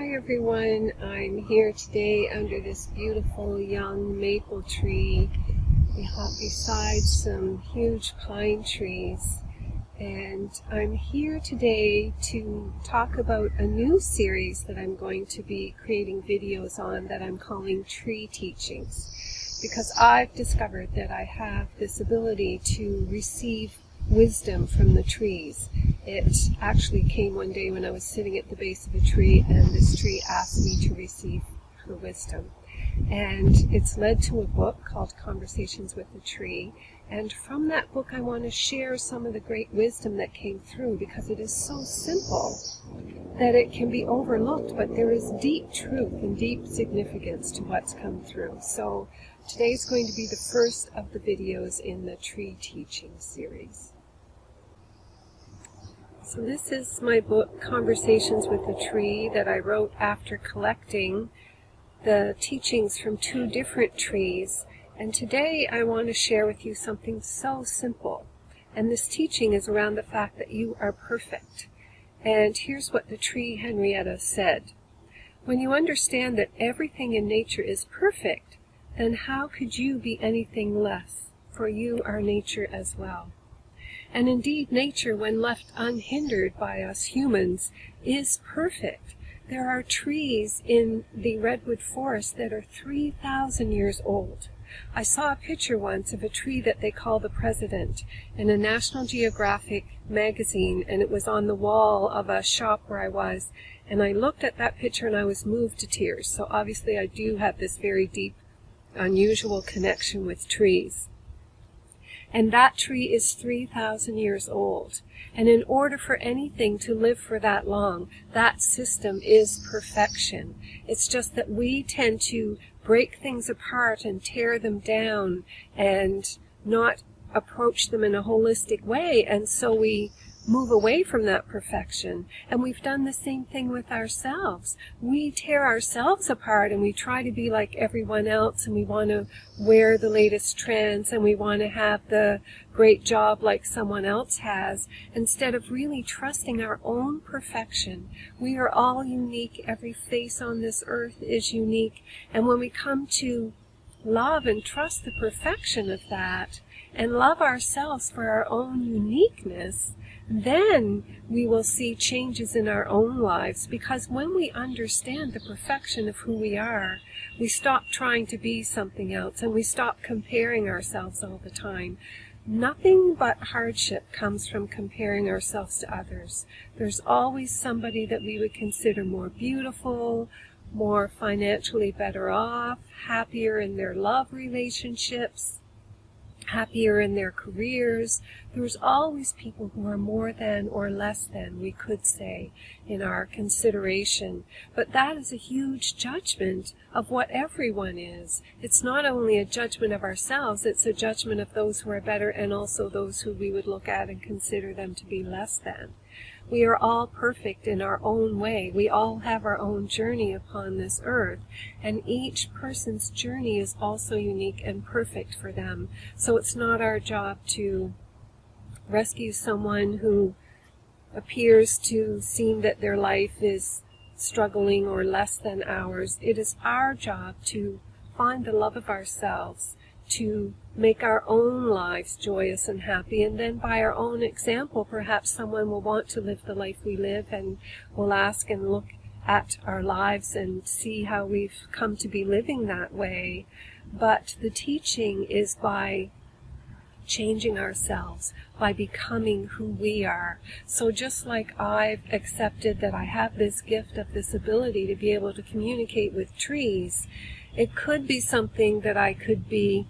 Hi everyone, I'm here today under this beautiful young maple tree beside some huge pine trees, and I'm here today to talk about a new series that I'm going to be creating videos on that I'm calling Tree Teachings, because I've discovered that I have this ability to receive wisdom from the trees. It actually came one day when I was sitting at the base of a tree, and this tree asked me to receive her wisdom. And it's led to a book called Conversations with the Tree. And from that book I want to share some of the great wisdom that came through, because it is so simple that it can be overlooked, but there is deep truth and deep significance to what's come through. So today's going to be the first of the videos in the Tree Teaching series. So this is my book, Conversations with the Tree, that I wrote after collecting the teachings from two different trees. And today I want to share with you something so simple. And this teaching is around the fact that you are perfect. And here's what the tree Henrietta said. When you understand that everything in nature is perfect, then how could you be anything less? For you are nature as well. And indeed, nature, when left unhindered by us humans, is perfect. There are trees in the redwood forest that are 3,000 years old. I saw a picture once of a tree that they call the President in a National Geographic magazine, and it was on the wall of a shop where I was. And I looked at that picture and I was moved to tears. So obviously I do have this very deep, unusual connection with trees. And that tree is 3,000 years old. And in order for anything to live for that long, that system is perfection. It's just that we tend to break things apart and tear them down and not approach them in a holistic way. And so we move away from that perfection. And we've done the same thing with ourselves. We tear ourselves apart and we try to be like everyone else, and we want to wear the latest trends, and we want to have the great job like someone else has, instead of really trusting our own perfection. We are all unique. Every face on this earth is unique. And when we come to love and trust the perfection of that, and love ourselves for our own uniqueness, then we will see changes in our own lives. Because when we understand the perfection of who we are, we stop trying to be something else, and we stop comparing ourselves all the time. Nothing but hardship comes from comparing ourselves to others. There's always somebody that we would consider more beautiful, more financially better off, happier in their love relationships, happier in their careers. There's always people who are more than or less than, we could say, in our consideration. But that is a huge judgment of what everyone is. It's not only a judgment of ourselves, it's a judgment of those who are better and also those who we would look at and consider them to be less than. We are all perfect in our own way. We all have our own journey upon this earth, and each person's journey is also unique and perfect for them. So it's not our job to rescue someone who appears to seem that their life is struggling or less than ours. It is our job to find the love of ourselves, to make our own lives joyous and happy, and then by our own example, perhaps someone will want to live the life we live and will ask and look at our lives and see how we've come to be living that way. But the teaching is by changing ourselves, by becoming who we are. So just like I've accepted that I have this gift of this ability to be able to communicate with trees, it could be something that I could be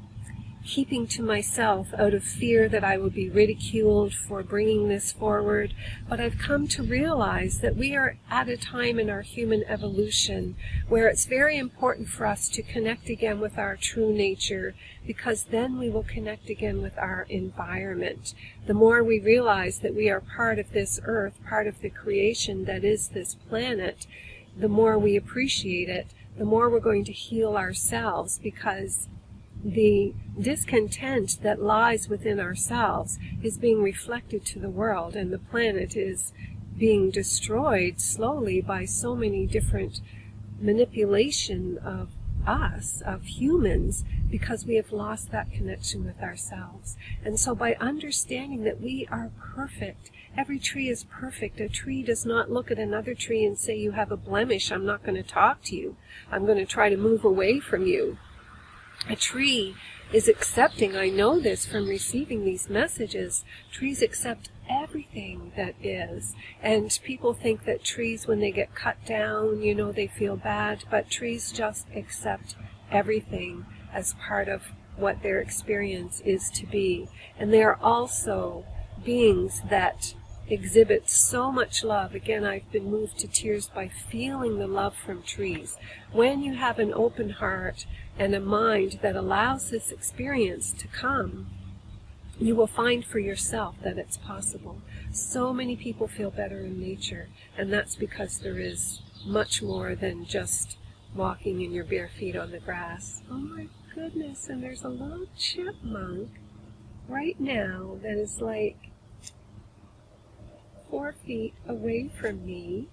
keeping to myself out of fear that I would be ridiculed for bringing this forward. But I've come to realize that we are at a time in our human evolution where it's very important for us to connect again with our true nature, because then we will connect again with our environment. The more we realize that we are part of this earth, part of the creation that is this planet, the more we appreciate it, the more we're going to heal ourselves, because the discontent that lies within ourselves is being reflected to the world, and the planet is being destroyed slowly by so many different manipulation of us, of humans, because we have lost that connection with ourselves. And so by understanding that we are perfect, every tree is perfect. A tree does not look at another tree and say, you have a blemish, I'm not going to talk to you. I'm going to try to move away from you. A tree is accepting. I know this from receiving these messages. Trees accept everything that is. And people think that trees, when they get cut down, you know, they feel bad. But trees just accept everything as part of what their experience is to be. And they are also beings that exhibit so much love. Again, I've been moved to tears by feeling the love from trees. When you have an open heart and a mind that allows this experience to come, you will find for yourself that it's possible. So many people feel better in nature, and that's because there is much more than just walking in your bare feet on the grass. Oh my goodness, and there's a little chipmunk right now that is like 4 feet away from me,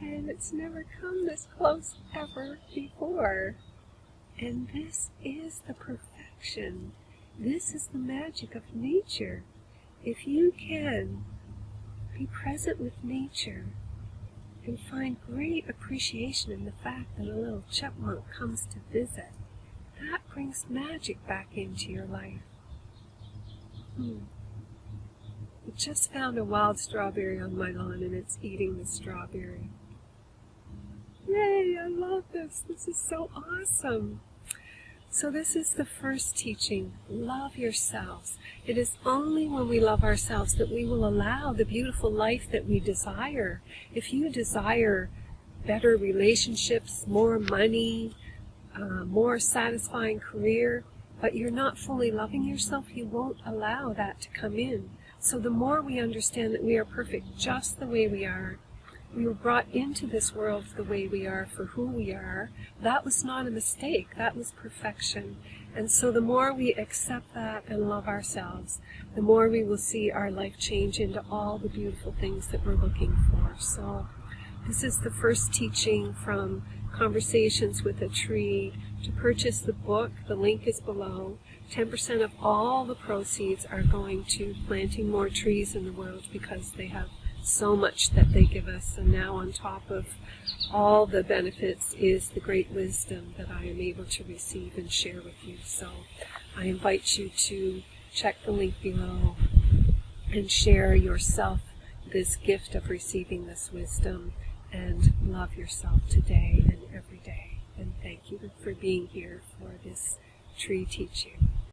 and it's never come this close ever before. And this is the perfection. This is the magic of nature. If you can be present with nature and find great appreciation in the fact that a little chipmunk comes to visit, that brings magic back into your life. I just found a wild strawberry on my lawn, and it's eating the strawberry. Yay, I love this. This is so awesome. So this is the first teaching. Love yourselves. It is only when we love ourselves that we will allow the beautiful life that we desire. If you desire better relationships, more money, more satisfying career, but you're not fully loving yourself, you won't allow that to come in. So the more we understand that we are perfect just the way we are, we were brought into this world the way we are, for who we are, that was not a mistake, that was perfection. And so the more we accept that and love ourselves, the more we will see our life change into all the beautiful things that we're looking for. So this is the first teaching from Conversations with a Tree. To purchase the book, the link is below. 10% of all the proceeds are going to planting more trees in the world, because they have so much that they give us. And now on top of all the benefits is the great wisdom that I am able to receive and share with you. So I invite you to check the link below and share yourself this gift of receiving this wisdom, and love yourself today and every day. And thank you for being here for this tree teaching.